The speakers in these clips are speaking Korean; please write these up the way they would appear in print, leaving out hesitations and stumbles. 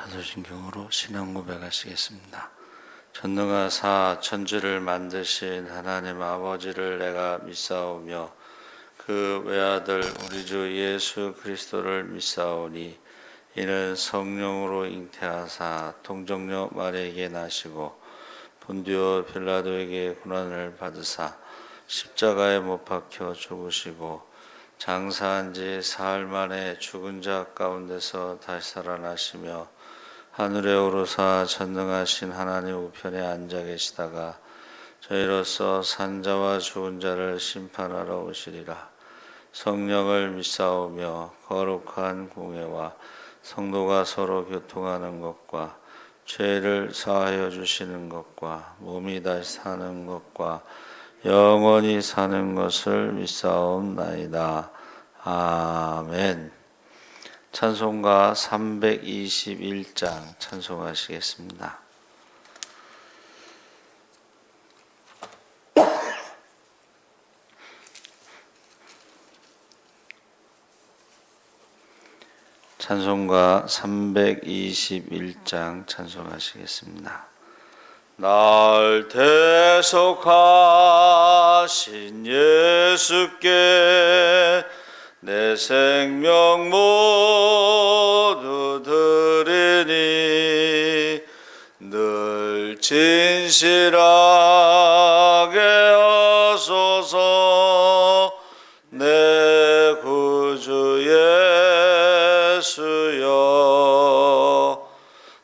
사도신경으로 신앙 고백하시겠습니다. 전능하사 천지를 만드신 하나님 아버지를 내가 믿사오며 그 외아들 우리 주 예수 그리스도를 믿사오니 이는 성령으로 잉태하사 동정녀 마리아에게 나시고 본디오 빌라도에게 고난을 받으사 십자가에 못 박혀 죽으시고 장사한 지 사흘 만에 죽은 자 가운데서 다시 살아나시며 하늘에 오르사 전능하신 하나님 우편에 앉아 계시다가 저희로서 산자와 죽은 자를 심판하러 오시리라. 성령을 믿사오며 거룩한 공회와 성도가 서로 교통하는 것과 죄를 사하여 주시는 것과 몸이 다시 사는 것과 영원히 사는 것을 믿사옵나이다. 아멘. 찬송가 321장 찬송하시겠습니다. 찬송가 321장 찬송하시겠습니다. 날 대속하신 예수께 내 생명 모두 드리니 늘 진실하게 하소서. 내 구주 예수여,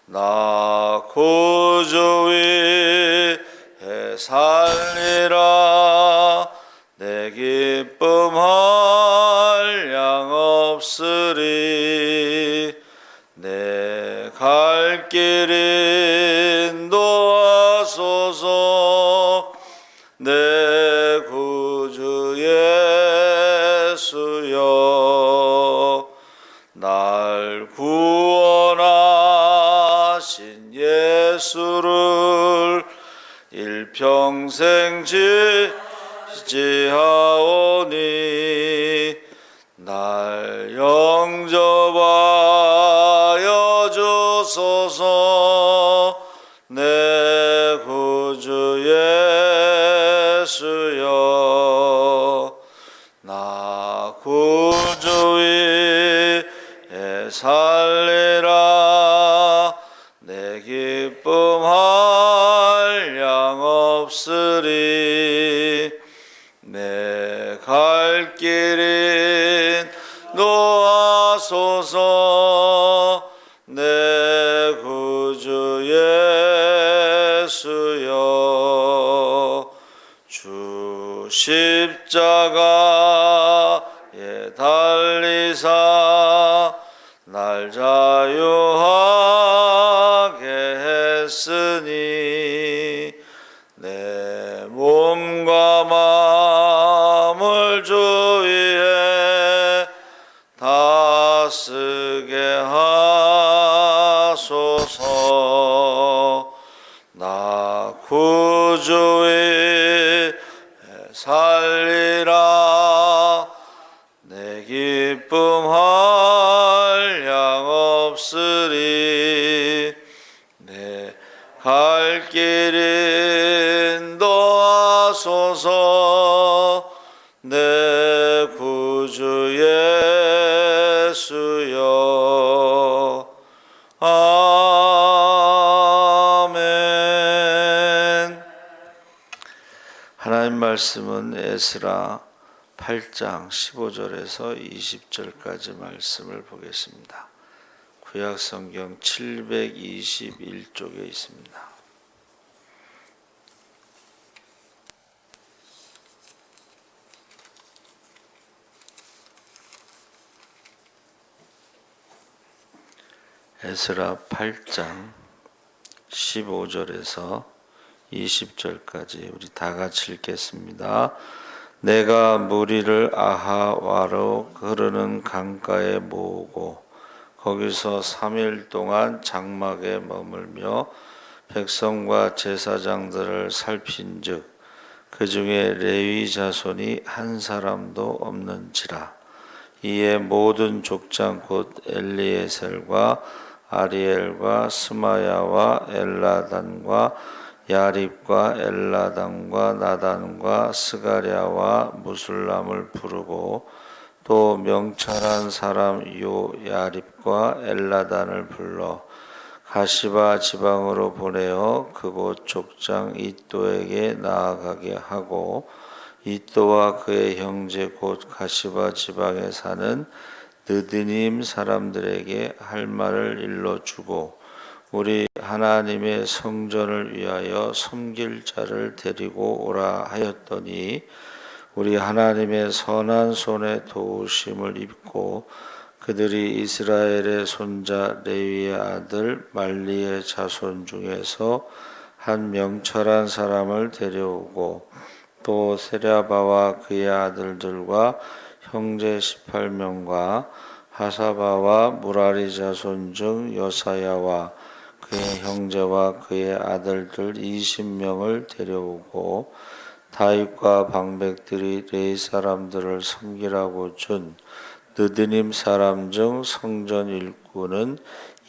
나 구주 위에 살리라. 내 기쁨 한량 없으리. 내 갈 길 인도하소서. 내 구주 예수여, 날 구원하신 예수를 일평생 지지하오니 날 영접하여 주소서. 내 구주 예수여, 나 구주 위에 살리라. 내 기쁨 한량 없으리. 내 갈 길 인도하소서. 내 구주 예수여, 주 십자가에 달리사 날 자유하게 했으니 내 몸과 마음을 주 위에 다쓰게 하소서. 나 구주 위에 살리라. 내 기쁨 한량 없으리. 내 갈 길 인도하소서. 내 구주 예수여. 아멘. 하나님 말씀은 에스라 8장 15절에서 20절까지 말씀을 보겠습니다. 구약성경 721쪽에 있습니다. 에스라 8장 15절에서 20절까지 우리 다 같이 읽겠습니다. 내가 무리를 아하와로 흐르는 강가에 모으고 거기서 3일 동안 장막에 머물며 백성과 제사장들을 살핀즉 그 중에 레위 자손이 한 사람도 없는지라. 이에 모든 족장 곧 엘리에셀과 아리엘과 스마야와 엘라단과 야립과 엘라단과 나단과 스가랴와 무술람을 부르고 또 명철한 사람 요야립과 엘라단을 불러 가시바 지방으로 보내어 그곳 족장 이또에게 나아가게 하고 이또와 그의 형제 곧 가시바 지방에 사는 느디님 사람들에게 할 말을 일러주고 우리 하나님의 성전을 위하여 섬길 자를 데리고 오라 하였더니 우리 하나님의 선한 손에 도우심을 입고 그들이 이스라엘의 손자 레위의 아들 말리의 자손 중에서 한 명철한 사람을 데려오고 또 세랴바와 그의 아들들과 형제 18명과 하사바와 무라리 자손 중 여사야와 그의 형제와 그의 아들들 20명을 데려오고 다윗과 방백들이 레위 사람들을 섬기라고 준 느드님 사람 중 성전 일꾼은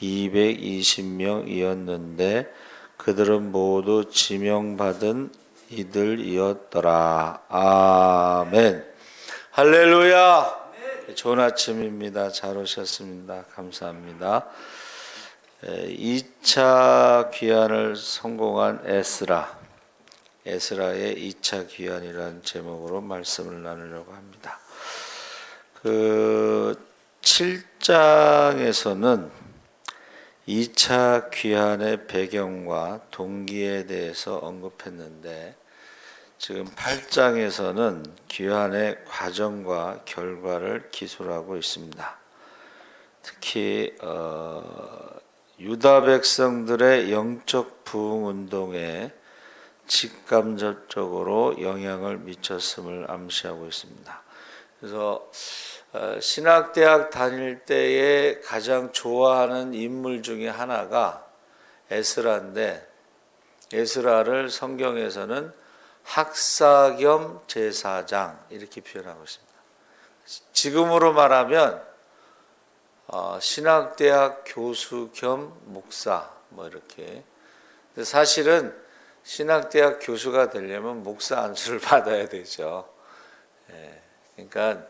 220명이었는데 그들은 모두 지명받은 이들이었더라. 아멘. 할렐루야. 좋은 아침입니다. 잘 오셨습니다. 감사합니다. 2차 귀환을 성공한 에스라의 2차 귀환이라는 제목으로 말씀을 나누려고 합니다. 그 7장에서는 2차 귀환의 배경과 동기에 대해서 언급했는데 지금 8장에서는 귀환의 과정과 결과를 기술하고 있습니다. 특히 유다 백성들의 영적 부흥 운동에 직간접적으로 영향을 미쳤음을 암시하고 있습니다. 그래서 신학대학 다닐 때에 가장 좋아하는 인물 중에 하나가 에스라인데 에스라를 성경에서는 학사 겸 제사장 이렇게 표현하고 있습니다. 지금으로 말하면 신학대학 교수 겸 목사 뭐 이렇게. 사실은 신학대학 교수가 되려면 목사 안수를 받아야 되죠. 그러니까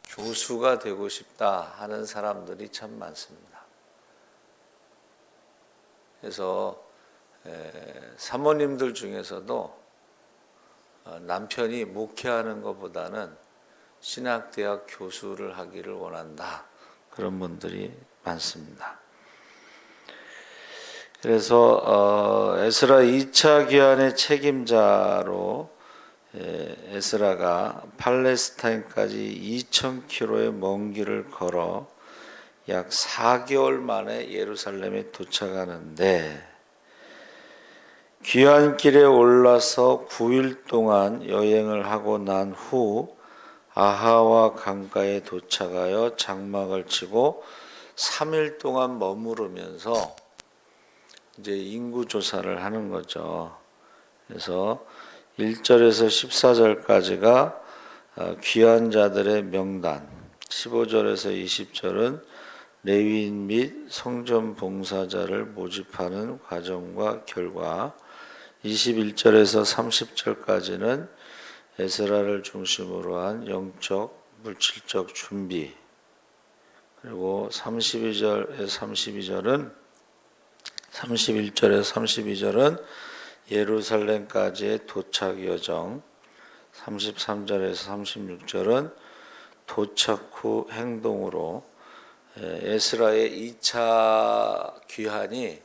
교수가 되고 싶다 하는 사람들이 참 많습니다. 그래서 사모님들 중에서도 남편이 목회하는 것보다는 신학대학 교수를 하기를 원한다. 그런 분들이 많습니다. 그래서 에스라 2차 귀환의 책임자로 에스라가 팔레스타인까지 2,000km의 먼 길을 걸어 약 4개월 만에 예루살렘에 도착하는데 귀환길에 올라서 9일 동안 여행을 하고 난 후 아하와 강가에 도착하여 장막을 치고 3일 동안 머무르면서 이제 인구 조사를 하는 거죠. 그래서 1절에서 14절까지가 귀환자들의 명단, 15절에서 20절은 레위인 및 성전 봉사자를 모집하는 과정과 결과, 21절에서 30절까지는 에스라를 중심으로 한 영적, 물질적 준비, 그리고 31절에 32절은 예루살렘까지의 도착 여정, 33절에서 36절은 도착 후 행동으로 에스라의 2차 귀환이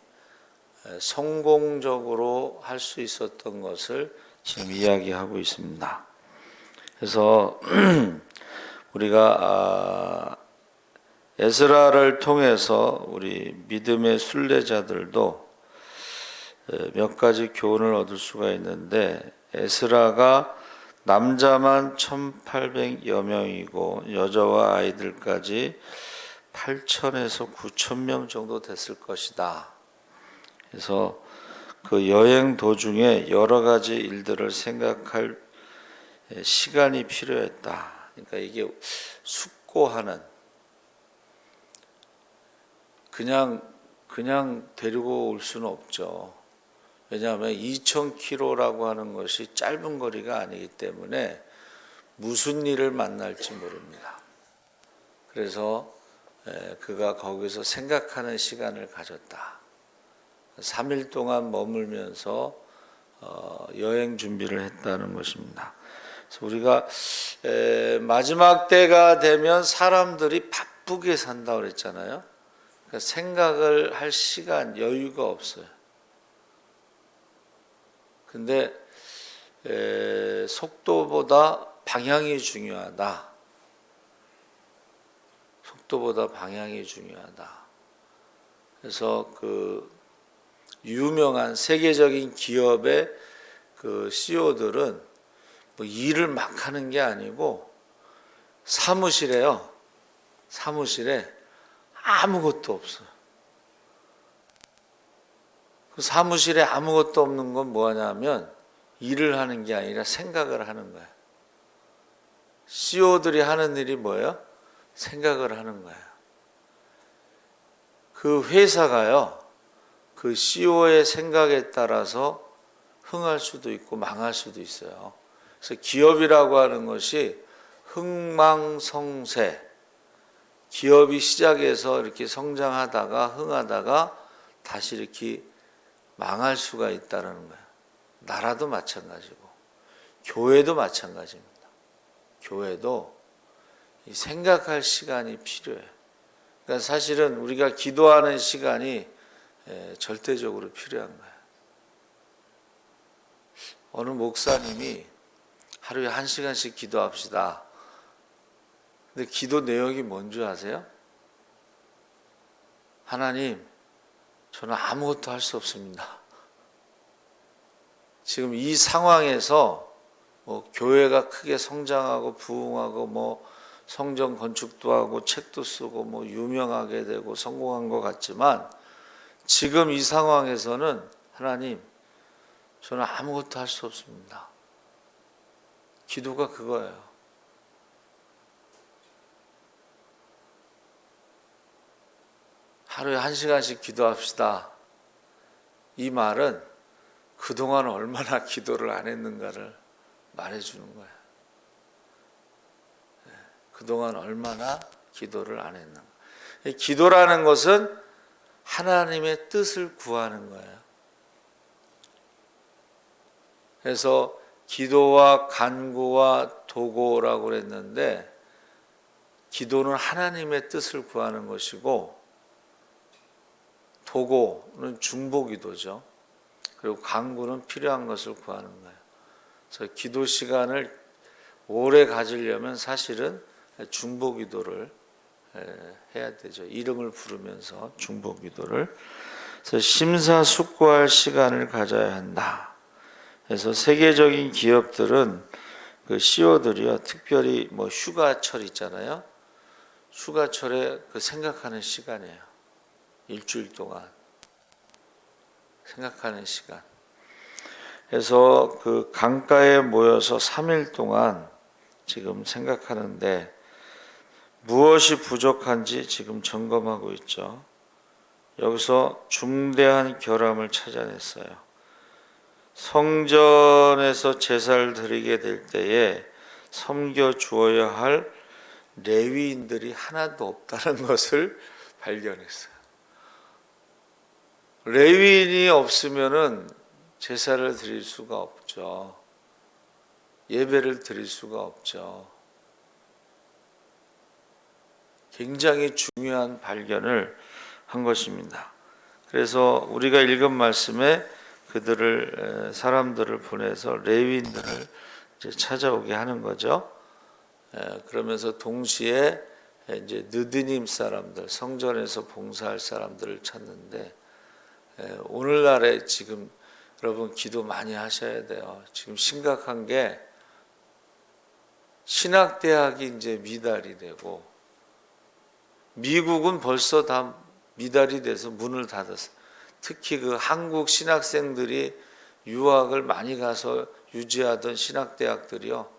성공적으로 할 수 있었던 것을 지금 이야기하고 있습니다. 그래서 우리가 에스라를 통해서 우리 믿음의 순례자들도 몇 가지 교훈을 얻을 수가 있는데 에스라가 남자만 1,800여 명이고 여자와 아이들까지 8,000에서 9,000명 정도 됐을 것이다. 그래서 그 여행 도중에 여러 가지 일들을 생각할 시간이 필요했다. 그러니까 이게 숙고하는 그냥 데리고 올 수는 없죠. 왜냐하면 2,000km라고 하는 것이 짧은 거리가 아니기 때문에 무슨 일을 만날지 모릅니다. 그래서 그가 거기서 생각하는 시간을 가졌다. 3일 동안 머물면서 여행 준비를 했다는 것입니다. 그래서 우리가 마지막 때가 되면 사람들이 바쁘게 산다고 그랬잖아요. 그러니까 생각을 할 시간, 여유가 없어요. 근데 속도보다 방향이 중요하다. 속도보다 방향이 중요하다. 그래서 그 유명한 세계적인 기업의 그 CEO들은 뭐 일을 막 하는 게 아니고 사무실에 아무것도 없어요. 그 사무실에 아무것도 없는 건 뭐냐면 일을 하는 게 아니라 생각을 하는 거예요. CEO들이 하는 일이 뭐예요? 생각을 하는 거예요. 그 회사가요, 그 CEO의 생각에 따라서 흥할 수도 있고 망할 수도 있어요. 그래서 기업이라고 하는 것이 흥망성쇠, 기업이 시작해서 이렇게 성장하다가 흥하다가 다시 이렇게 망할 수가 있다는 거예요. 나라도 마찬가지고 교회도 마찬가지입니다. 교회도 생각할 시간이 필요해요. 그러니까 사실은 우리가 기도하는 시간이 절대적으로 필요한 거예요. 어느 목사님이 하루에 1시간씩 기도합시다. 근데 기도 내용이 뭔지 아세요? 하나님, 저는 아무것도 할 수 없습니다. 지금 이 상황에서 뭐 교회가 크게 성장하고 부흥하고 뭐 성전 건축도 하고 책도 쓰고 뭐 유명하게 되고 성공한 것 같지만 지금 이 상황에서는 하나님, 저는 아무것도 할 수 없습니다. 기도가 그거예요. 하루에 1시간씩 기도합시다. 이 말은 그동안 얼마나 기도를 안 했는가를 말해주는 거예요. 그동안 얼마나 기도를 안 했는가. 기도라는 것은 하나님의 뜻을 구하는 거예요. 그래서 기도와 간구와 도고라고 그랬는데 기도는 하나님의 뜻을 구하는 것이고 도고는 중보기도죠. 그리고 간구는 필요한 것을 구하는 거예요. 그래서 기도 시간을 오래 가지려면 사실은 중보기도를 해야 되죠. 이름을 부르면서 중보기도를. 그래서 심사숙고할 시간을 가져야 한다. 그래서 세계적인 기업들은 그 CEO들이요, 특별히 뭐 휴가철 있잖아요. 휴가철에 그 생각하는 시간이에요. 일주일 동안 생각하는 시간. 그래서 그 강가에 모여서 3일 동안 지금 생각하는데 무엇이 부족한지 지금 점검하고 있죠. 여기서 중대한 결함을 찾아냈어요. 성전에서 제사를 드리게 될 때에 섬겨 주어야 할 레위인들이 하나도 없다는 것을 발견했어요. 레위인이 없으면은 제사를 드릴 수가 없죠. 예배를 드릴 수가 없죠. 굉장히 중요한 발견을 한 것입니다. 그래서 우리가 읽은 말씀에 사람들을 보내서 레위인들을 이제 찾아오게 하는 거죠. 그러면서 동시에 이제 느디님 사람들, 성전에서 봉사할 사람들을 찾는데 오늘날에 지금 여러분 기도 많이 하셔야 돼요. 지금 심각한 게 신학대학이 이제 미달이 되고 미국은 벌써 다 미달이 돼서 문을 닫았어요. 특히 그 한국 신학생들이 유학을 많이 가서 유지하던 신학대학들이요,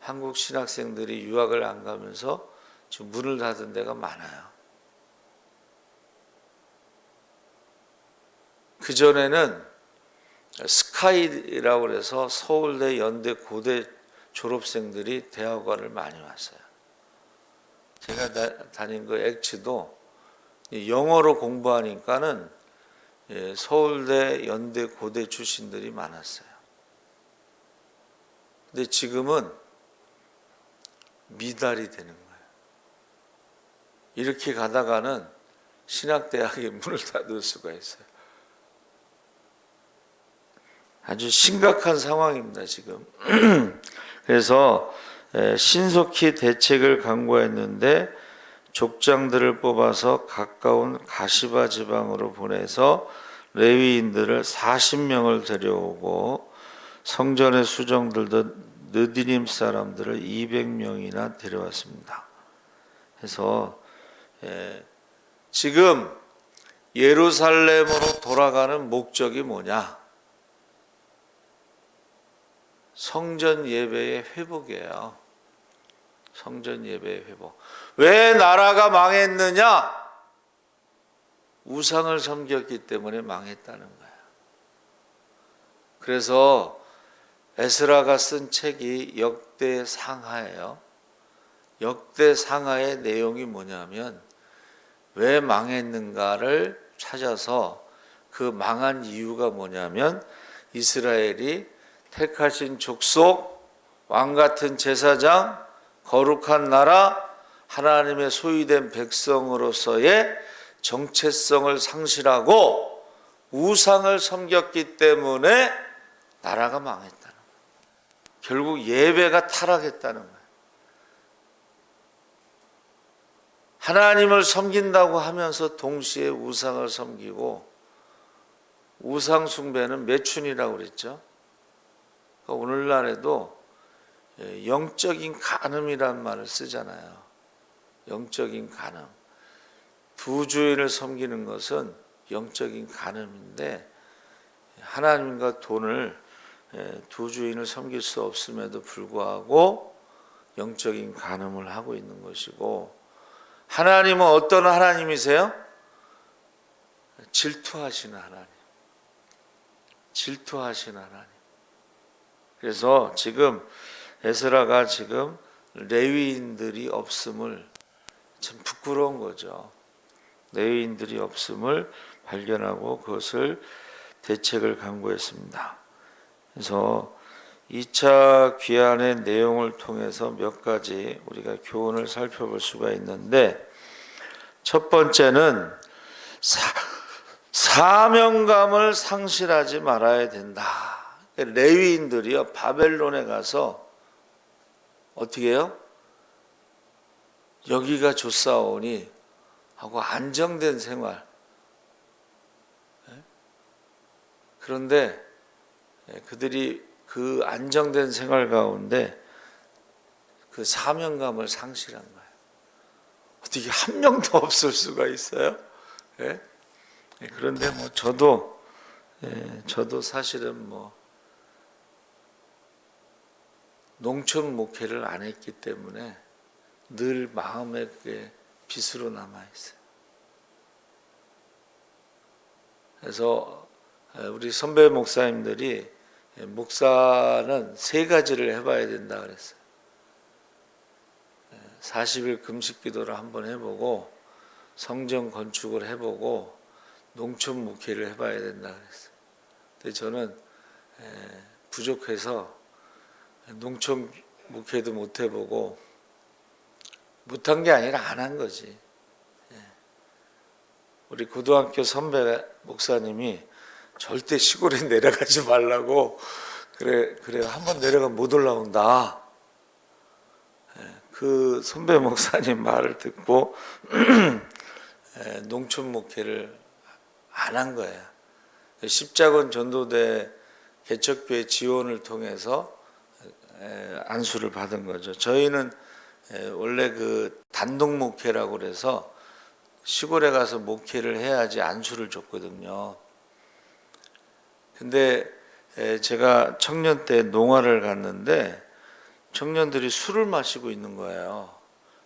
한국 신학생들이 유학을 안 가면서 지금 문을 닫은 데가 많아요. 그전에는 스카이라고 그래서 서울대, 연대, 고대 졸업생들이 대학원을 많이 왔어요. 제가 다닌 그 엑츠도 영어로 공부하니까는 서울대, 연대, 고대 출신들이 많았어요. 근데 지금은 미달이 되는 거예요. 이렇게 가다가는 신학대학의 문을 닫을 수가 있어요. 아주 심각한 상황입니다, 지금. 그래서 신속히 대책을 강구했는데 족장들을 뽑아서 가까운 가시바 지방으로 보내서 레위인들을 40명을 데려오고 성전에 수정들던 느디님 사람들을 200명이나 데려왔습니다. 그래서 지금 예루살렘으로 돌아가는 목적이 뭐냐? 성전 예배의 회복이에요. 성전 예배의 회복. 왜 나라가 망했느냐? 우상을 섬겼기 때문에 망했다는 거예요. 그래서 에스라가 쓴 책이 역대상하예요. 역대상하의 내용이 뭐냐면 왜 망했는가를 찾아서 그 망한 이유가 뭐냐면 이스라엘이 택하신 족속, 왕같은 제사장, 거룩한 나라, 하나님의 소유된 백성으로서의 정체성을 상실하고 우상을 섬겼기 때문에 나라가 망했다는 거예요. 결국 예배가 타락했다는 거예요. 하나님을 섬긴다고 하면서 동시에 우상을 섬기고, 우상 숭배는 매춘이라고 그랬죠. 오늘날에도 영적인 간음이라는 말을 쓰잖아요. 영적인 간음. 두 주인을 섬기는 것은 영적인 간음인데, 하나님과 돈을 두 주인을 섬길 수 없음에도 불구하고 영적인 간음을 하고 있는 것이고, 하나님은 어떤 하나님이세요? 질투하시는 하나님. 질투하시는 하나님. 그래서 지금 에스라가 지금 레위인들이 없음을, 참 부끄러운 거죠. 레위인들이 없음을 발견하고 그것을 대책을 강구했습니다. 그래서 2차 귀환의 내용을 통해서 몇 가지 우리가 교훈을 살펴볼 수가 있는데, 첫 번째는 사명감을 상실하지 말아야 된다. 레위인들이요, 바벨론에 가서 어떻게 해요? 여기가 좋사오니 하고 안정된 생활. 그런데 그들이 그 안정된 생활 가운데 그 사명감을 상실한 거예요. 어떻게 한 명도 없을 수가 있어요? 예? 그런데 뭐 저도 사실은 뭐 농촌 목회를 안 했기 때문에 늘 마음에 그게 빚으로 남아 있어요. 그래서 우리 선배 목사님들이 목사는 세 가지를 해봐야 된다 그랬어요. 40일 금식 기도를 한번 해보고, 성전 건축을 해보고, 농촌 목회를 해봐야 된다 그랬어요. 근데 저는 부족해서 농촌 목회도 못 해보고, 못한 게 아니라 안 한 거지. 우리 고등학교 선배 목사님이 절대 시골에 내려가지 말라고, 그래 한번 내려가면 못 올라온다. 그 선배 목사님 말을 듣고 농촌 목회를 안 한 거예요. 십자군 전도대 개척교회 지원을 통해서 안수를 받은 거죠. 저희는 원래 그 단독 목회라고 그래서 시골에 가서 목회를 해야지 안수를 줬거든요. 근데 제가 청년 때 농화를 갔는데 청년들이 술을 마시고 있는 거예요.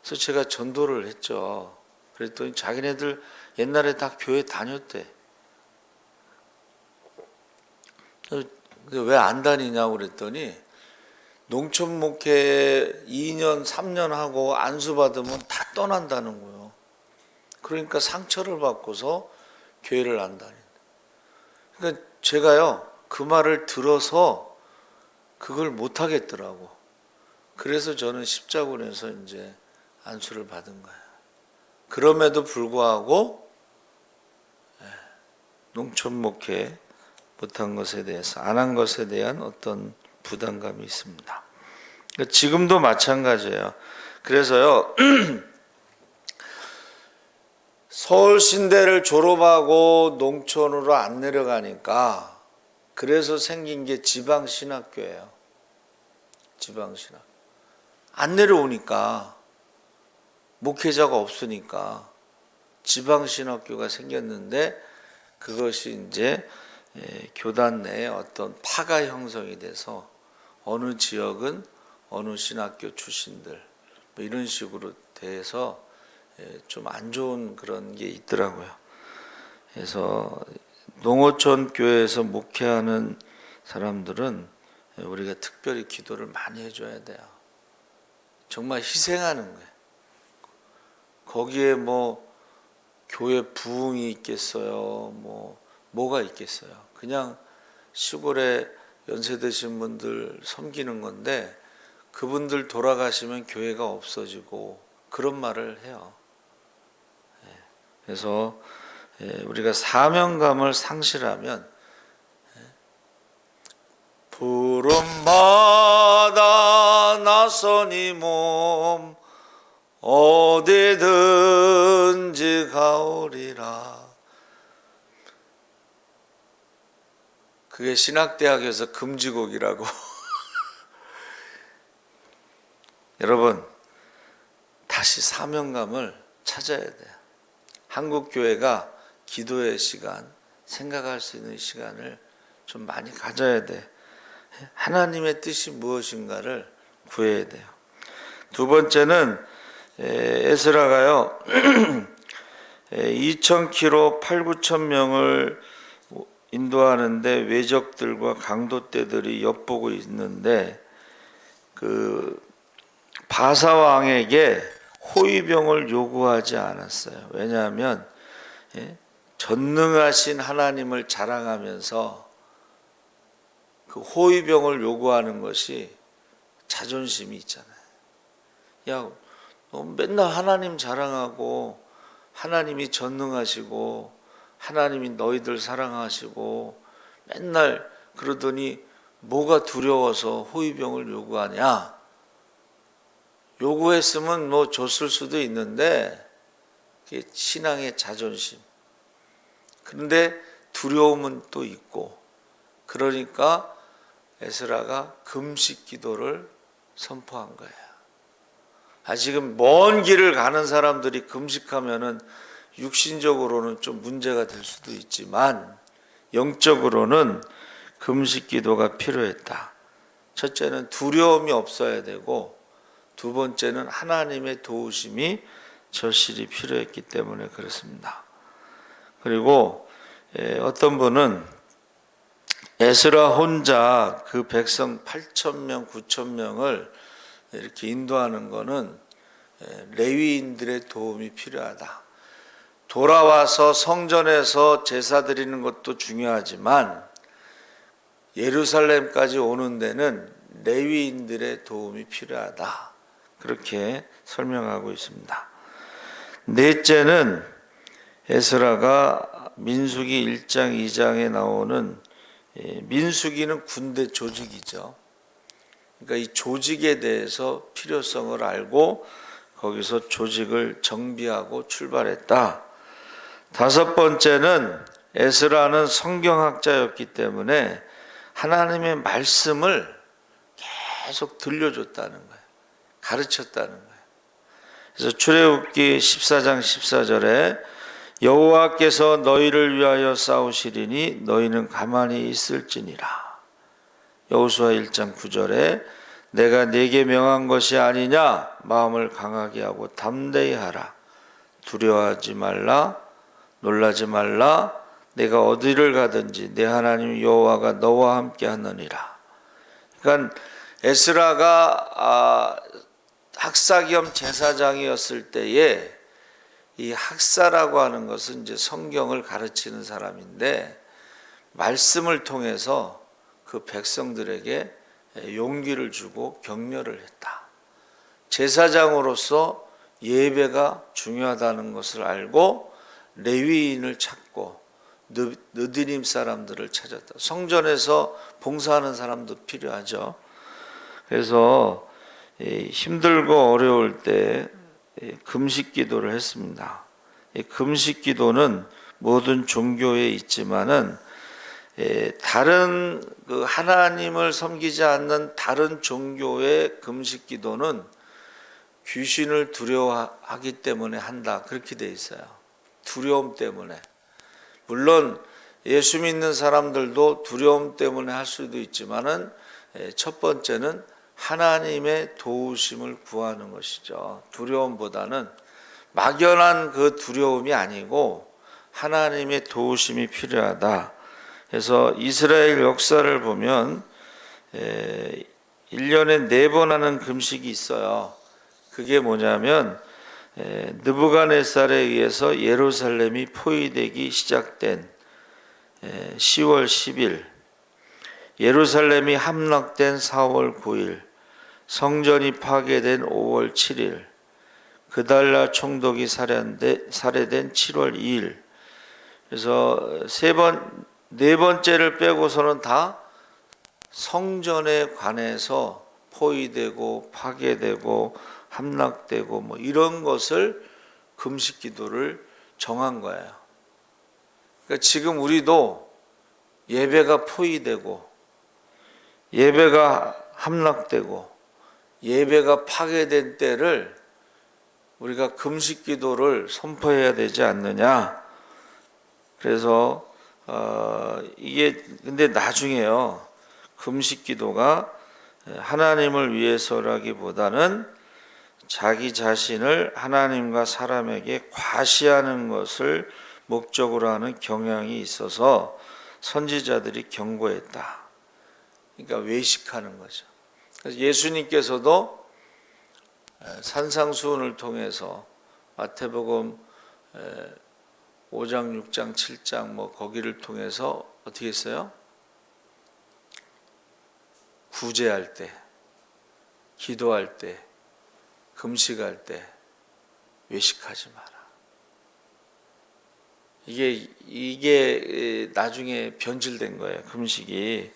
그래서 제가 전도를 했죠. 그랬더니 자기네들 옛날에 다 교회 다녔대. 왜 안 다니냐고 그랬더니 농촌 목회 2년 3년 하고 안수 받으면 다 떠난다는 거예요. 그러니까 상처를 받고서 교회를 안 다닌다. 그러니까 제가요 그 말을 들어서 그걸 못 하겠더라고. 그래서 저는 십자군에서 이제 안수를 받은 거예요. 그럼에도 불구하고 농촌 목회 못한 것에 대해서, 안 한 것에 대한 어떤 부담감이 있습니다. 그러니까 지금도 마찬가지예요. 그래서요 서울신대를 졸업하고 농촌으로 안 내려가니까 그래서 생긴 게 지방신학교예요. 지방신학. 안 내려오니까 목회자가 없으니까 지방신학교가 생겼는데 그것이 이제 교단 내에 어떤 파가 형성이 돼서 어느 지역은 어느 신학교 출신들 뭐 이런 식으로 돼서 좀 안 좋은 그런 게 있더라고요. 그래서 농어촌 교회에서 목회하는 사람들은 우리가 특별히 기도를 많이 해줘야 돼요. 정말 희생하는 거예요. 거기에 뭐 교회 부흥이 있겠어요? 뭐가 있겠어요? 그냥 시골에 연세 드신 분들 섬기는 건데 그분들 돌아가시면 교회가 없어지고 그런 말을 해요. 그래서 우리가 사명감을 상실하면 푸른바다 나서니 몸 어디든지 가오리라. 그게 신학대학에서 금지곡이라고. 여러분 다시 사명감을 찾아야 돼요. 한국교회가 기도의 시간, 생각할 수 있는 시간을 좀 많이 가져야 돼. 하나님의 뜻이 무엇인가를 구해야 돼요. 두 번째는 에스라가요 2,000km 8,9,000명을 인도하는데 외적들과 강도떼들이 엿보고 있는데 그 바사 왕에게 호위병을 요구하지 않았어요. 왜냐하면 전능하신 하나님을 자랑하면서 그 호위병을 요구하는 것이 자존심이 있잖아요. 야, 너 맨날 하나님 자랑하고 하나님이 전능하시고 하나님이 너희들 사랑하시고 맨날 그러더니 뭐가 두려워서 호위병을 요구하냐? 요구했으면 뭐 줬을 수도 있는데 그게 신앙의 자존심. 그런데 두려움은 또 있고 그러니까 에스라가 금식 기도를 선포한 거예요. 지금 먼 길을 가는 사람들이 금식하면은 육신적으로는 좀 문제가 될 수도 있지만 영적으로는 금식 기도가 필요했다. 첫째는 두려움이 없어야 되고 두 번째는 하나님의 도우심이 절실히 필요했기 때문에 그렇습니다. 그리고 어떤 분은 에스라 혼자 그 백성 8,000명, 9,000명을 이렇게 인도하는 것은 레위인들의 도움이 필요하다. 돌아와서 성전에서 제사 드리는 것도 중요하지만 예루살렘까지 오는 데는 레위인들의 도움이 필요하다. 그렇게 설명하고 있습니다. 넷째는 에스라가 민수기 1장 2장에 나오는 민수기는 군대 조직이죠. 그러니까 이 조직에 대해서 필요성을 알고 거기서 조직을 정비하고 출발했다. 다섯 번째는 에스라는 성경학자였기 때문에 하나님의 말씀을 계속 들려줬다는 거예요. 가르쳤다는 거예요. 그래서 출애굽기 14장 14절에 여호와께서 너희를 위하여 싸우시리니 너희는 가만히 있을지니라. 여호수아 1장 9절에 내가 네게 명한 것이 아니냐 마음을 강하게 하고 담대히 하라. 두려워하지 말라 놀라지 말라 내가 어디를 가든지 내 하나님 여호와가 너와 함께 하느니라. 그러니까 에스라가 학사 겸 제사장이었을 때에 이 학사라고 하는 것은 이제 성경을 가르치는 사람인데 말씀을 통해서 그 백성들에게 용기를 주고 격려를 했다. 제사장으로서 예배가 중요하다는 것을 알고 레위인을 찾고 느디님 사람들을 찾았다. 성전에서 봉사하는 사람도 필요하죠. 그래서 힘들고 어려울 때 금식 기도를 했습니다. 금식 기도는 모든 종교에 있지만은 다른 그 하나님을 섬기지 않는 다른 종교의 금식 기도는 귀신을 두려워하기 때문에 한다. 그렇게 돼 있어요. 두려움 때문에. 물론 예수 믿는 사람들도 두려움 때문에 할 수도 있지만은 첫 번째는 하나님의 도우심을 구하는 것이죠. 두려움보다는 막연한 그 두려움이 아니고 하나님의 도우심이 필요하다. 그래서 이스라엘 역사를 보면 1년에 4번 하는 금식이 있어요. 그게 뭐냐면 느부갓네살에 의해서 예루살렘이 포위되기 시작된 10월 10일, 예루살렘이 함락된 4월 9일, 성전이 파괴된 5월 7일, 그달라 총독이 살해된 7월 2일. 그래서 네 번째를 빼고서는 다 성전에 관해서 포위되고 파괴되고 함락되고 뭐 이런 것을 금식 기도를 정한 거예요. 그러니까 지금 우리도 예배가 포위되고 예배가 함락되고 예배가 파괴된 때를 우리가 금식 기도를 선포해야 되지 않느냐. 그래서 이게 근데 나중에요. 금식 기도가 하나님을 위해서라기보다는 자기 자신을 하나님과 사람에게 과시하는 것을 목적으로 하는 경향이 있어서 선지자들이 경고했다. 그러니까 외식하는 거죠. 그래서 예수님께서도 산상수훈을 통해서 마태복음 5장, 6장, 7장 뭐 거기를 통해서 어떻게 했어요? 구제할 때, 기도할 때, 금식할 때 외식하지 마라. 이게 나중에 변질된 거예요. 금식이.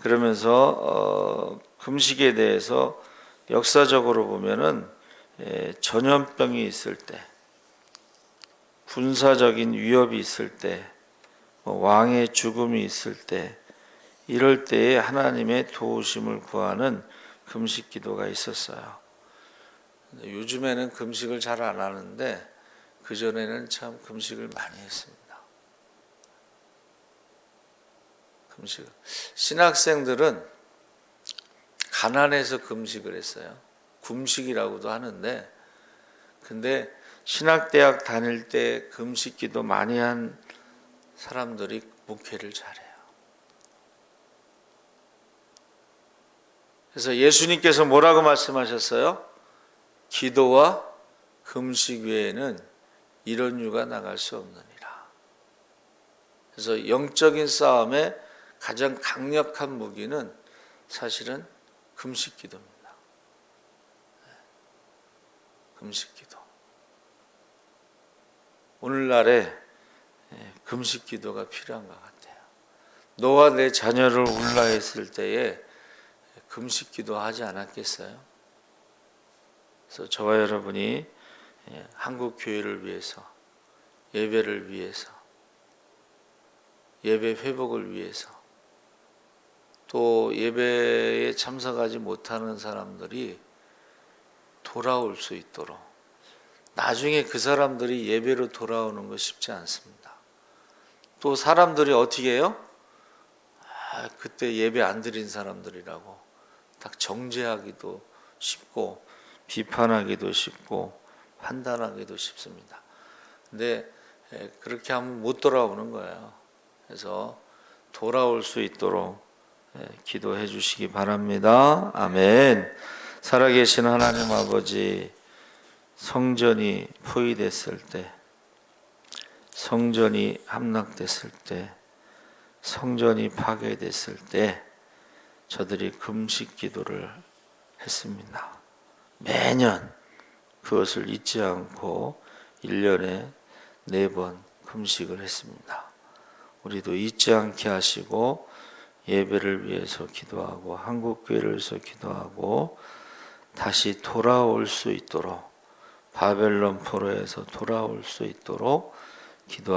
그러면서 금식에 대해서 역사적으로 보면은 전염병이 있을 때, 군사적인 위협이 있을 때, 왕의 죽음이 있을 때, 이럴 때에 하나님의 도우심을 구하는 금식 기도가 있었어요. 요즘에는 금식을 잘 안 하는데 그전에는 참 금식을 많이 했습니다. 금식. 신학생들은 가난해서 금식을 했어요. 금식이라고도 하는데, 근데 신학대학 다닐 때 금식 기도 많이 한 사람들이 목회를 잘해요. 그래서 예수님께서 뭐라고 말씀하셨어요? 기도와 금식 외에는 이런 유가 나갈 수 없느니라. 그래서 영적인 싸움에 가장 강력한 무기는 사실은 금식 기도입니다. 금식 기도. 오늘날에 금식 기도가 필요한 것 같아요. 너와 내 자녀를 울라 했을 때에 금식 기도하지 않았겠어요? 그래서 저와 여러분이 한국 교회를 위해서, 예배를 위해서, 예배 회복을 위해서, 또 예배에 참석하지 못하는 사람들이 돌아올 수 있도록, 나중에 그 사람들이 예배로 돌아오는 거 쉽지 않습니다. 또 사람들이 어떻게 해요? 그때 예배 안 드린 사람들이라고 딱 정죄하기도 쉽고 비판하기도 쉽고 판단하기도 쉽습니다. 근데 그렇게 하면 못 돌아오는 거예요. 그래서 돌아올 수 있도록 기도해 주시기 바랍니다. 아멘. 살아계신 하나님 아버지, 성전이 포위됐을 때, 성전이 함락됐을 때, 성전이 파괴됐을 때 저들이 금식 기도를 했습니다. 매년 그것을 잊지 않고 1년에 4번 금식을 했습니다. 우리도 잊지 않게 하시고 예배를 위해서 기도하고 한국교회를 위해서 기도하고 다시 돌아올 수 있도록, 바벨론 포로에서 돌아올 수 있도록 기도하고